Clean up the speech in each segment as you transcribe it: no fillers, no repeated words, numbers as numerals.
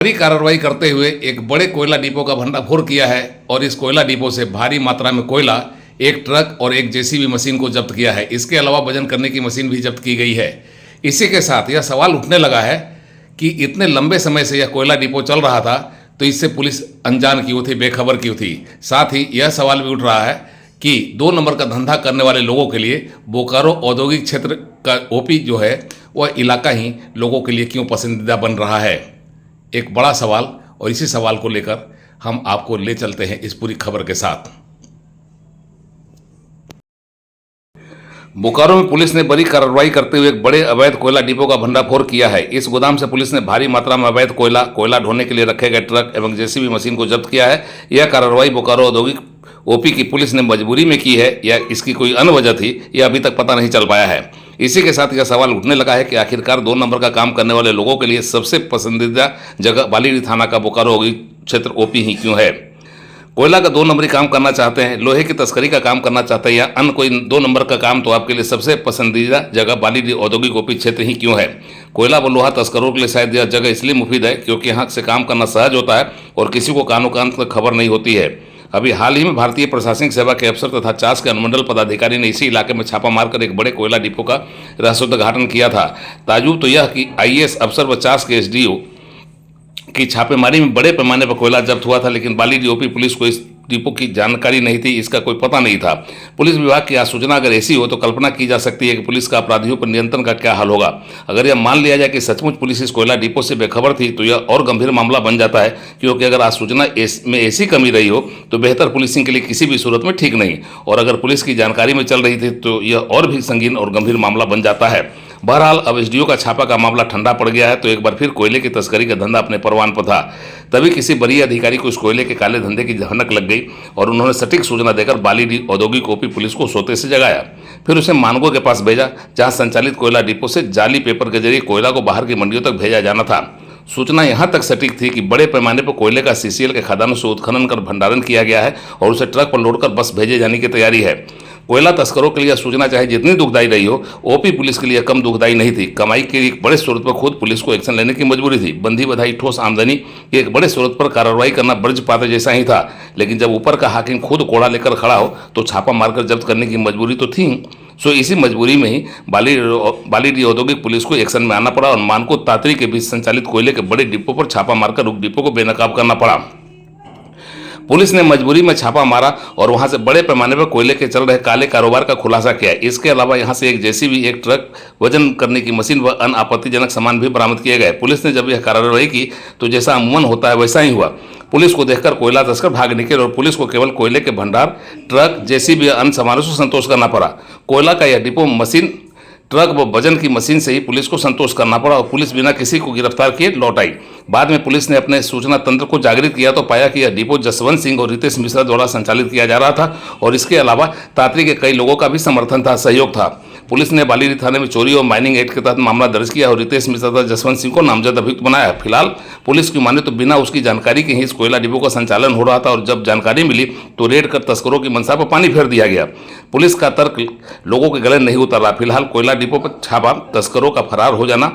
बड़ी कार्रवाई करते हुए एक बड़े कोयला डिपो का भंडाफोड़ किया है और इस कोयला डिपो से भारी मात्रा में कोयला, एक ट्रक और एक जेसीबी मशीन को जब्त किया है। इसके अलावा वजन करने की मशीन भी जब्त की गई है। इसी के साथ यह सवाल उठने लगा है कि इतने लंबे समय से यह कोयला डिपो चल रहा था तो इससे पुलिस अनजान क्यों थी, बेखबर क्यों थी। साथ ही यह सवाल भी उठ रहा है कि 2 नंबर का धंधा करने वाले लोगों के लिए बोकारो औद्योगिक क्षेत्र का ओपी जो है वह इलाका ही लोगों के लिए क्यों पसंदीदा बन रहा है। एक बड़ा सवाल, और इसी सवाल को लेकर हम आपको ले चलते हैं इस पूरी खबर के साथ। बोकारो में पुलिस ने बड़ी कार्रवाई करते हुए एक बड़े अवैध कोयला डिपो का भंडाफोड़ किया है। इस गोदाम से पुलिस ने भारी मात्रा में अवैध कोयला ढोने के लिए रखे गए ट्रक एवं जेसीबी मशीन को जब्त किया है। यह कार्रवाई बोकारो औद्योगिक ओपी की पुलिस ने मजबूरी में की है या इसकी कोई अन्य वजह थी, यह अभी तक पता नहीं चल पाया है। इसी के साथ यह सवाल उठने लगा है कि आखिरकार 2 नंबर का काम करने वाले लोगों के लिए सबसे पसंदीदा जगह बालीडीह थाना का बोकारो औद्योगिक क्षेत्र ओपी ही क्यों है। कोयला का 2 नंबरी काम करना चाहते हैं, लोहे की तस्करी का काम करना चाहते हैं या अन्य कोई 2 नंबर का काम, तो आपके लिए सबसे पसंदीदा जगह बालीडीह औद्योगिक ओपी क्षेत्र ही क्यों है। कोयला व लोहा तस्करों के लिए शायद यह जगह इसलिए मुफीद है क्योंकि यहाँ से काम करना सहज होता है और किसी को कानों कान तक खबर नहीं होती है। अभी हाल ही में भारतीय प्रशासनिक सेवा के अफसर तथा चास के अनुमंडल पदाधिकारी ने इसी इलाके में छापा मारकर एक बड़े कोयला डिपो का रहस्योद्घाटन किया था। ताजुब तो यह कि आईएएस अफसर व चास के एसडीओ की छापेमारी में बड़े पैमाने पर कोयला जब्त हुआ था, लेकिन बालीडीह ओपी पुलिस को इस डिपो की जानकारी नहीं थी, इसका कोई पता नहीं था। पुलिस विभाग की आसूचना अगर ऐसी हो तो कल्पना की जा सकती है कि पुलिस का अपराधियों पर नियंत्रण का क्या हाल होगा। अगर यह मान लिया जाए कि सचमुच पुलिस इस कोयला डिपो से बेखबर थी तो यह और गंभीर मामला बन जाता है, क्योंकि अगर आसूचना में ऐसी कमी रही हो तो बेहतर पुलिसिंग के लिए किसी भी सूरत में ठीक नहीं, और अगर पुलिस की जानकारी में चल रही थी तो यह और भी संगीन और गंभीर मामला बन जाता है। बहरहाल अब एसडीओ का छापा का मामला ठंडा पड़ गया है तो एक बार फिर कोयले की तस्करी का धंधा अपने परवान पर था। तभी किसी वरीय अधिकारी को इस कोयले के काले धंधे की भनक लग गई और उन्होंने सटीक सूचना देकर बालीडीह औद्योगिक ओपी पुलिस को सोते से जगाया। फिर उसे मानगो के पास भेजा, जहां संचालित कोयला डिपो से जाली पेपर के जरिए कोयला को बाहर की मंडियों तक भेजा जाना था। सूचना यहां तक सटीक थी कि बड़े पैमाने पर कोयले का सीसीएल के खदानों से उत्खनन कर भंडारण किया गया है और उसे ट्रक पर लोडकर बस भेजे जाने की तैयारी है। कोयला तस्करों के लिए सूचना चाहे जितनी दुखदायी रही हो, ओपी पुलिस के लिए कम दुखदायी नहीं थी। कमाई के एक बड़े स्रोत पर खुद पुलिस को एक्शन लेने की मजबूरी थी। बंधी बधाई ठोस आमदनी के एक बड़े स्रोत पर कार्रवाई करना बर्जपात जैसा ही था, लेकिन जब ऊपर का हाकिम खुद कोड़ा लेकर खड़ा हो तो छापा मारकर जब्त करने की मजबूरी तो थी। सो इसी मजबूरी में ही बालीडीह औद्योगिक पुलिस को एक्शन में आना पड़ा और मानको तातरी के बीच संचालित कोयले के बड़े डिपो पर छापा मारकर उस डिपो को बेनकाब करना पड़ा। पुलिस ने मजबूरी में छापा मारा और वहां से बड़े पैमाने पर कोयले के चल रहे काले कारोबार का खुलासा किया। इसके अलावा यहां से एक जेसीबी, एक ट्रक, वजन करने की मशीन व अन्य आपत्तिजनक सामान भी बरामद किए गए। पुलिस ने जब यह कार्रवाई की तो जैसा अमूमन होता है वैसा ही हुआ। पुलिस को देखकर कोयला तस्कर भाग निकले और पुलिस को केवल कोयले के भंडार, ट्रक, जेसीबी व अन्य सामानों से संतोष करना पड़ा। कोयला का यह डिपो मशीन, ट्रक व वजन की मशीन से ही पुलिस को संतोष करना पड़ा और पुलिस बिना किसी को गिरफ्तार किए लौट आई। बाद में पुलिस ने अपने सूचना तंत्र को जागृत किया तो पाया कि यह डिपो जसवंत सिंह और रितेश मिश्रा द्वारा संचालित किया जा रहा था और इसके अलावा तातरी के कई लोगों का भी समर्थन था, सहयोग था। पुलिस ने बालीडीह थाने में चोरी और माइनिंग एक्ट के तहत मामला दर्ज किया और रितेश मिश्रा तथा जसवंत सिंह को नामजद अभियुक्त बनाया। फिलहाल पुलिस की माने तो बिना उसकी जानकारी के ही इस कोयला डिपो का संचालन हो रहा था और जब जानकारी मिली तो रेड कर तस्करों की मंशा पर पानी फेर दिया गया। पुलिस का तर्क लोगों के गले नहीं उतर रहा। फिलहाल कोयला डिपो पर छापा, तस्करों का फरार हो जाना,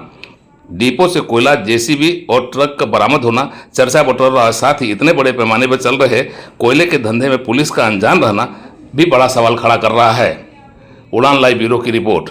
डिपो से कोयला, जेसीबी और ट्रक का बरामद होना चर्चा बटोर रहा है। साथ ही इतने बड़े पैमाने पर चल रहे कोयले के धंधे में पुलिस का अनजान रहना भी बड़ा सवाल खड़ा कर रहा है। उड़ान लाइव ब्यूरो की रिपोर्ट।